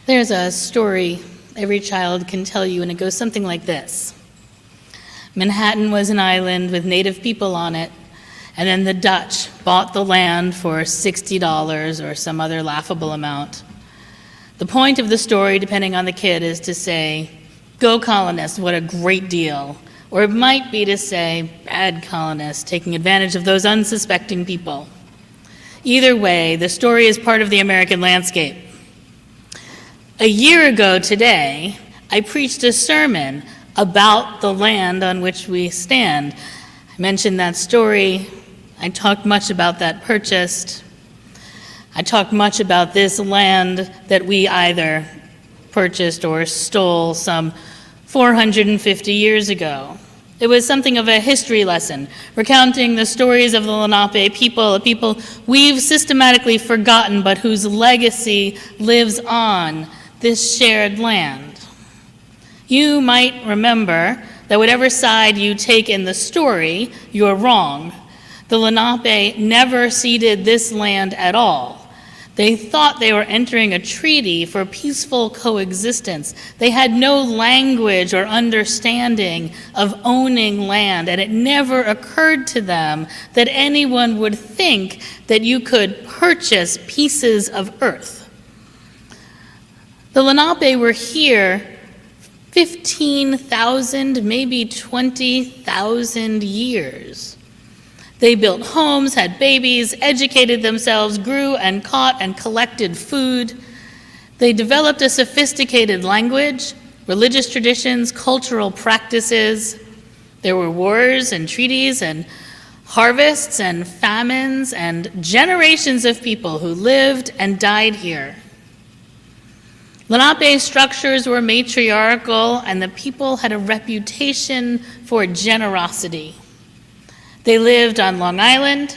There's a story every child can tell you, and it goes something like this. Manhattan was an island with native people on it, and then the Dutch bought the land for $60 or some other laughable amount. The point of the story, depending on the kid, is to say, go colonists, what a great deal. Or it might be to say, bad colonists, taking advantage of those unsuspecting people. Either way, the story is part of the American landscape. A year ago today, I preached a sermon about the land on which we stand. I mentioned that story. I talked much about that purchase. I talked much about this land that we either purchased or stole some 450 years ago. It was something of a history lesson, recounting the stories of the Lenape people, a people we've systematically forgotten, but whose legacy lives on this shared land. You might remember that whatever side you take in the story, you're wrong. The Lenape never ceded this land at all. They thought they were entering a treaty for peaceful coexistence. They had no language or understanding of owning land, and it never occurred to them that anyone would think that you could purchase pieces of earth. The Lenape were here 15,000, maybe 20,000 years. They built homes, had babies, educated themselves, grew and caught and collected food. They developed a sophisticated language, religious traditions, cultural practices. There were wars and treaties and harvests and famines and generations of people who lived and died here. Lenape structures were matriarchal, and the people had a reputation for generosity. They lived on Long Island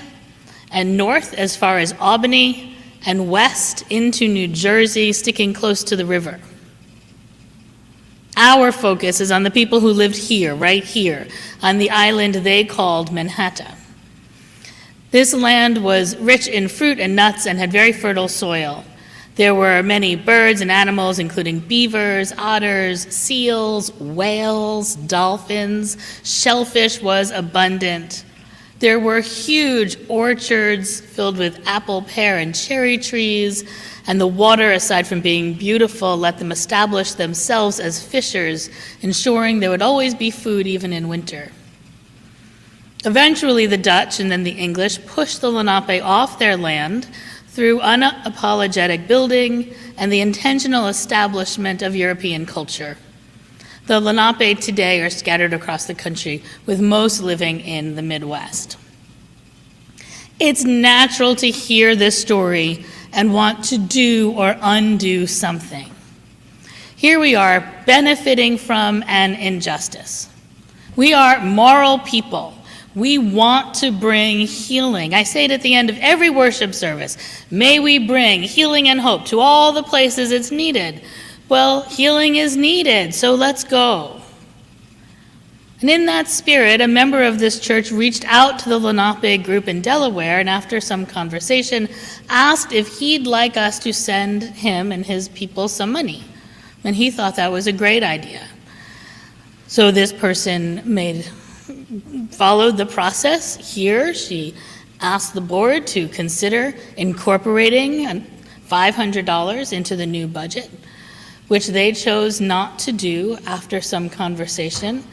and north as far as Albany and west into New Jersey, sticking close to the river. Our focus is on the people who lived here, right here, on the island they called Manhattan. This land was rich in fruit and nuts and had very fertile soil. There were many birds and animals, including beavers, otters, seals, whales, dolphins. Shellfish was abundant. There were huge orchards filled with apple, pear, and cherry trees, and the water, aside from being beautiful, let them establish themselves as fishers, ensuring there would always be food even in winter. Eventually, the Dutch and then the English pushed the Lenape off their land through unapologetic building and the intentional establishment of European culture. The Lenape today are scattered across the country, with most living in the Midwest. It's natural to hear this story and want to do or undo something. Here we are, benefiting from an injustice. We are moral people. We want to bring healing. I say it at the end of every worship service. May we bring healing and hope to all the places it's needed. Well, healing is needed, so let's go. And in that spirit, a member of this church reached out to the Lenape group in Delaware, and after some conversation, asked if he'd like us to send him and his people some money. And he thought that was a great idea. So this person followed the process here. She asked the board to consider incorporating $500 into the new budget, which they chose not to do after some conversation.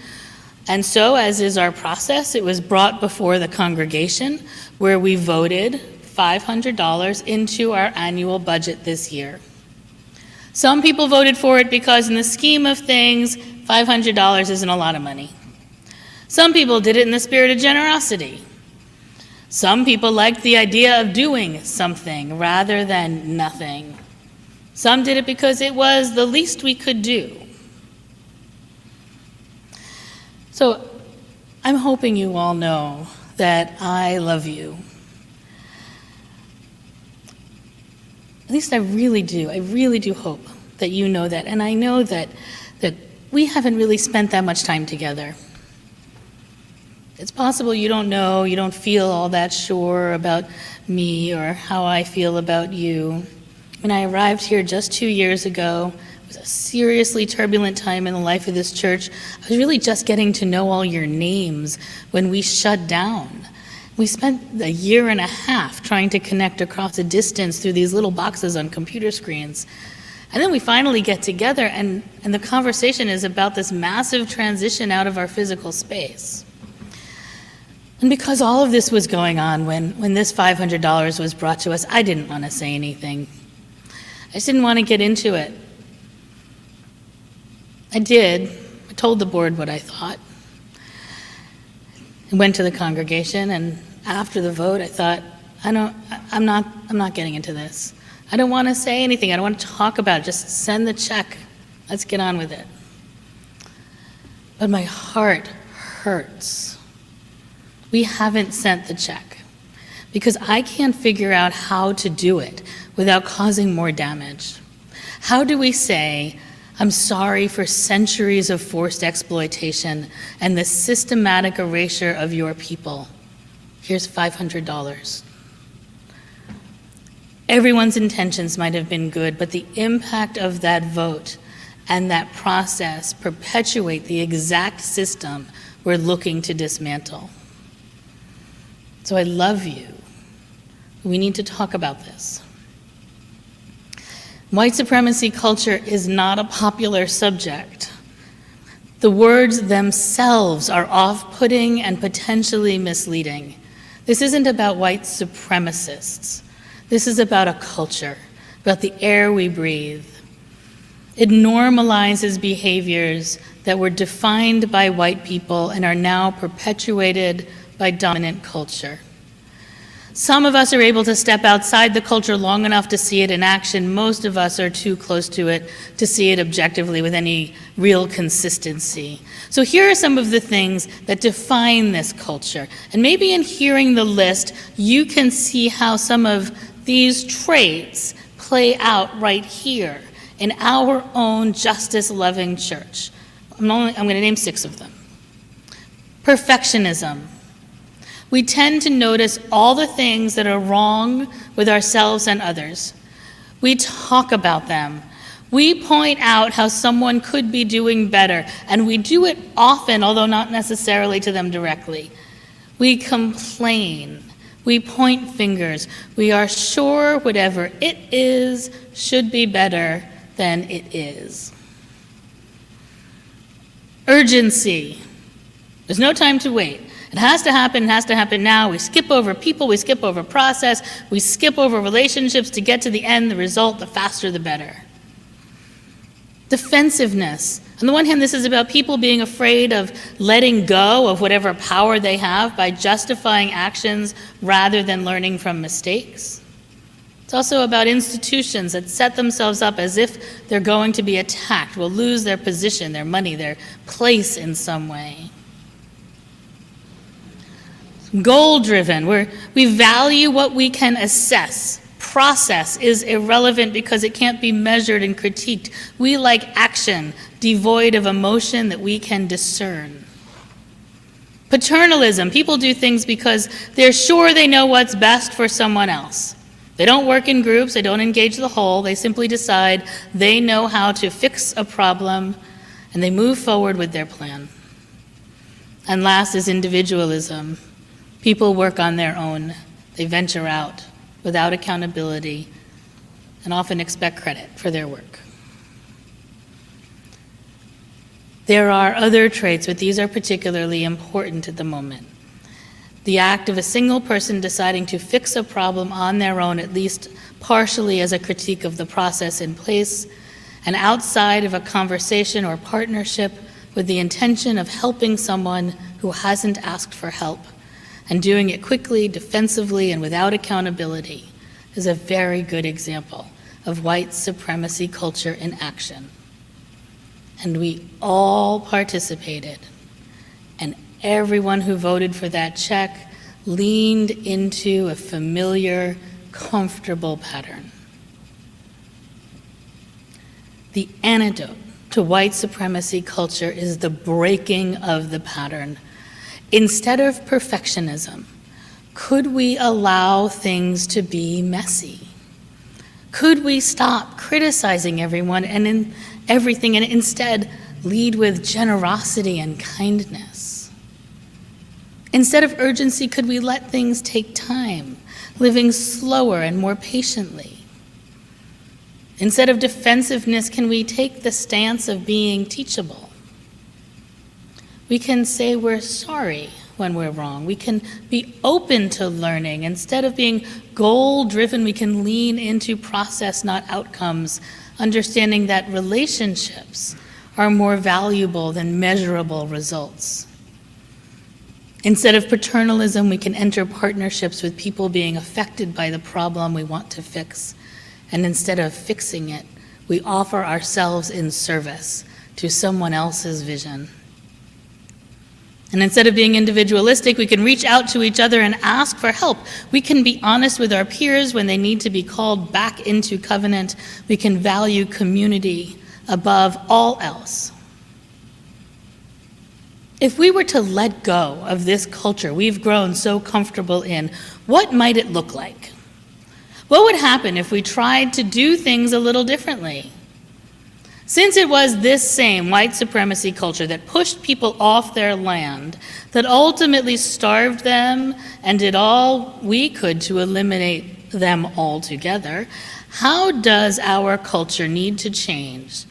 And so, as is our process, it was brought before the congregation, where we voted $500 into our annual budget this year. Some people voted for it because in the scheme of things, $500 isn't a lot of money. Some people did it in the spirit of generosity. Some people liked the idea of doing something rather than nothing. Some did it because it was the least we could do. So I'm hoping you all know that I love you. At least I really do. I really do hope that you know that. And I know that we haven't really spent that much time together. It's possible you don't know, you don't feel all that sure about me or how I feel about you. When I arrived here just 2 years ago, it was a seriously turbulent time in the life of this church. I was really just getting to know all your names when we shut down. We spent a year and a half trying to connect across a distance through these little boxes on computer screens. And then we finally get together, and the conversation is about this massive transition out of our physical space. And because all of this was going on when this $500 was brought to us, I didn't want to say anything. I just didn't want to get into it. I did. I told the board what I thought. I went to the congregation, and after the vote, I thought, I'm not getting into this. I don't want to say anything. I don't want to talk about it. Just send the check. Let's get on with it. But my heart hurts. We haven't sent the check because I can't figure out how to do it without causing more damage. How do we say, I'm sorry for centuries of forced exploitation and the systematic erasure of your people? Here's $500. Everyone's intentions might have been good, but the impact of that vote and that process perpetuate the exact system we're looking to dismantle. So I love you. We need to talk about this. White supremacy culture is not a popular subject. The words themselves are off-putting and potentially misleading. This isn't about white supremacists. This is about a culture, about the air we breathe. It normalizes behaviors that were defined by white people and are now perpetuated by dominant culture. Some of us are able to step outside the culture long enough to see it in action. Most of us are too close to it to see it objectively with any real consistency. So here are some of the things that define this culture. And maybe in hearing the list, you can see how some of these traits play out right here in our own justice-loving church. I'm going to name 6 of them. Perfectionism. We tend to notice all the things that are wrong with ourselves and others. We talk about them. We point out how someone could be doing better, and we do it often, although not necessarily to them directly. We complain. We point fingers. We are sure whatever it is should be better than it is. Urgency. There's no time to wait. It has to happen now. We skip over people, we skip over process, we skip over relationships to get to the end, the result, the faster the better. Defensiveness. On the one hand, this is about people being afraid of letting go of whatever power they have by justifying actions rather than learning from mistakes. It's also about institutions that set themselves up as if they're going to be attacked, will lose their position, their money, their place in some way. Goal-driven, where we value what we can assess. Process is irrelevant because it can't be measured and critiqued. We like action, devoid of emotion that we can discern. Paternalism, people do things because they're sure they know what's best for someone else. They don't work in groups, they don't engage the whole, they simply decide they know how to fix a problem, and they move forward with their plan. And last is individualism. People work on their own. They venture out without accountability and often expect credit for their work. There are other traits, but these are particularly important at the moment. The act of a single person deciding to fix a problem on their own, at least partially as a critique of the process in place, and outside of a conversation or partnership with the intention of helping someone who hasn't asked for help, and doing it quickly, defensively, and without accountability is a very good example of white supremacy culture in action. And we all participated, and everyone who voted for that check leaned into a familiar, comfortable pattern. The antidote to white supremacy culture is the breaking of the pattern. Instead of perfectionism, could we allow things to be messy? Could we stop criticizing everyone and in everything and instead lead with generosity and kindness? Instead of urgency, could we let things take time, living slower and more patiently? Instead of defensiveness, can we take the stance of being teachable? We can say we're sorry when we're wrong. We can be open to learning. Instead of being goal-driven, we can lean into process, not outcomes, understanding that relationships are more valuable than measurable results. Instead of paternalism, we can enter partnerships with people being affected by the problem we want to fix. And instead of fixing it, we offer ourselves in service to someone else's vision. And instead of being individualistic, we can reach out to each other and ask for help. We can be honest with our peers when they need to be called back into covenant. We can value community above all else. If we were to let go of this culture we've grown so comfortable in, what might it look like? What would happen if we tried to do things a little differently? Since it was this same white supremacy culture that pushed people off their land, that ultimately starved them and did all we could to eliminate them altogether, how does our culture need to change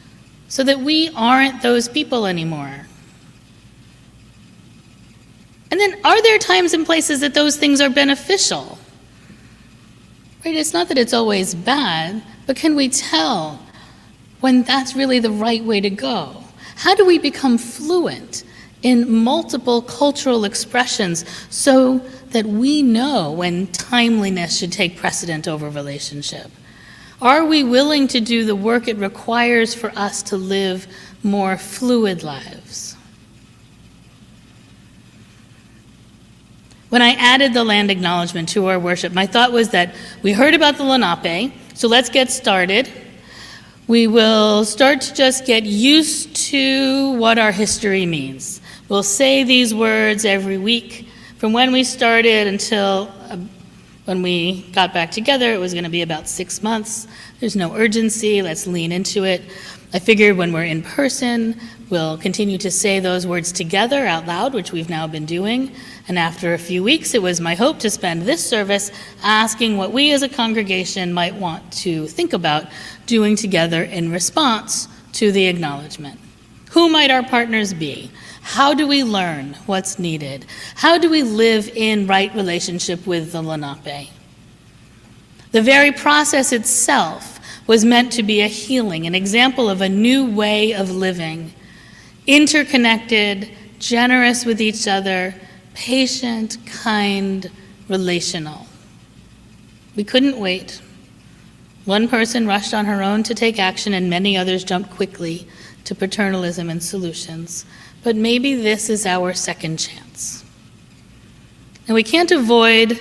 so that we aren't those people anymore? And then, are there times and places that those things are beneficial? Right? It's not that it's always bad, but can we tell when that's really the right way to go? How do we become fluent in multiple cultural expressions so that we know when timeliness should take precedent over relationship? Are we willing to do the work it requires for us to live more fluid lives? When I added the land acknowledgement to our worship, my thought was that we heard about the Lenape, so let's get started. We will start to just get used to what our history means. We'll say these words every week. From when we started until when we got back together, it was going to be about 6 months. There's no urgency. Let's lean into it. I figured when we're in person, we'll continue to say those words together out loud, which we've now been doing. And after a few weeks, it was my hope to spend this service asking what we as a congregation might want to think about doing together in response to the acknowledgement. Who might our partners be? How do we learn what's needed? How do we live in right relationship with the Lenape? The very process itself was meant to be a healing, an example of a new way of living, interconnected, generous with each other, patient, kind, relational. We couldn't wait. One person rushed on her own to take action, and many others jumped quickly to paternalism and solutions. But maybe this is our second chance. And we can't avoid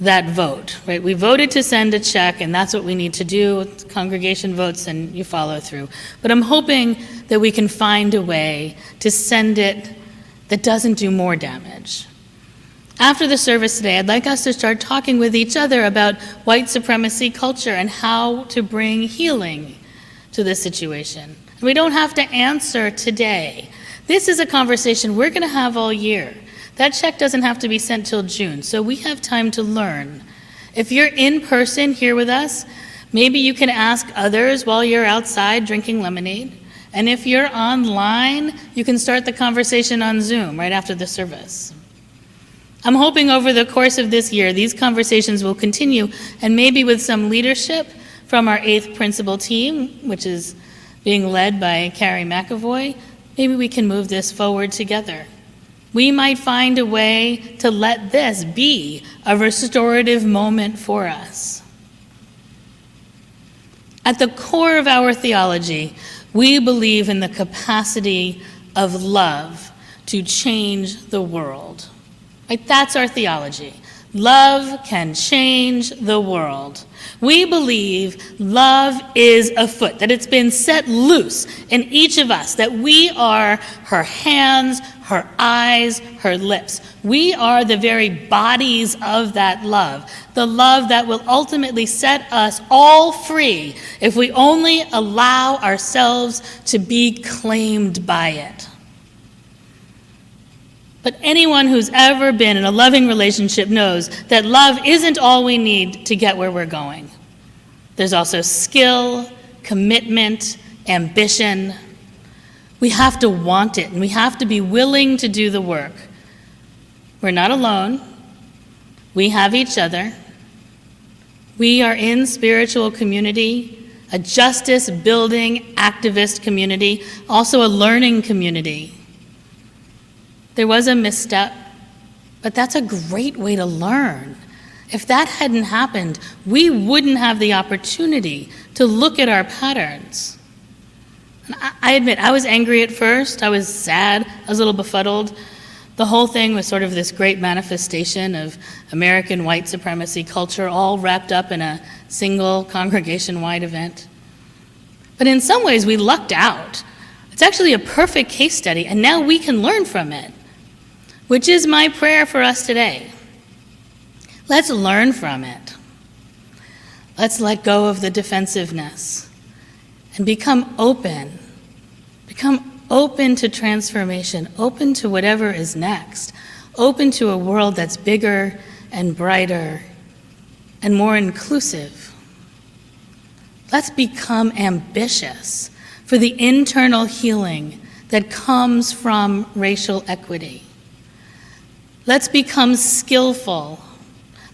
that vote, right? We voted to send a check, and that's what we need to do. The congregation votes, and you follow through. But I'm hoping that we can find a way to send it that doesn't do more damage. After the service today, I'd like us to start talking with each other about white supremacy culture and how to bring healing to this situation. We don't have to answer today. This is a conversation we're going to have all year. That check doesn't have to be sent till June, so we have time to learn. If you're in person here with us, maybe you can ask others while you're outside drinking lemonade. And if you're online, you can start the conversation on Zoom right after the service. I'm hoping over the course of this year, these conversations will continue, and maybe with some leadership from our 8th principal team, which is being led by Carrie McAvoy, maybe we can move this forward together. We might find a way to let this be a restorative moment for us. At the core of our theology, we believe in the capacity of love to change the world. Right? That's our theology. Love can change the world. We believe love is afoot, that it's been set loose in each of us, that we are her hands, her eyes, her lips. We are the very bodies of that love, the love that will ultimately set us all free if we only allow ourselves to be claimed by it. But anyone who's ever been in a loving relationship knows that love isn't all we need to get where we're going. There's also skill, commitment, ambition. We have to want it, and we have to be willing to do the work. We're not alone. We have each other. We are in spiritual community, a justice-building activist community, also a learning community. There was a misstep, but that's a great way to learn. If that hadn't happened, we wouldn't have the opportunity to look at our patterns. And I admit, I was angry at first. I was sad. I was a little befuddled. The whole thing was sort of this great manifestation of American white supremacy culture, all wrapped up in a single congregation-wide event. But in some ways, we lucked out. It's actually a perfect case study, and now we can learn from it, which is my prayer for us today. Let's learn from it. Let's let go of the defensiveness and become open. Become open to transformation, open to whatever is next, open to a world that's bigger and brighter and more inclusive. Let's become ambitious for the internal healing that comes from racial equity. Let's become skillful.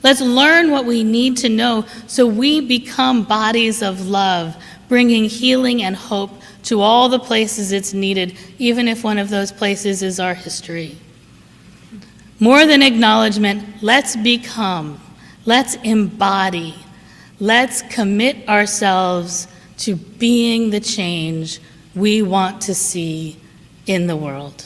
Let's learn what we need to know so we become bodies of love, bringing healing and hope to all the places it's needed, even if one of those places is our history. More than acknowledgement, let's become, let's embody, let's commit ourselves to being the change we want to see in the world.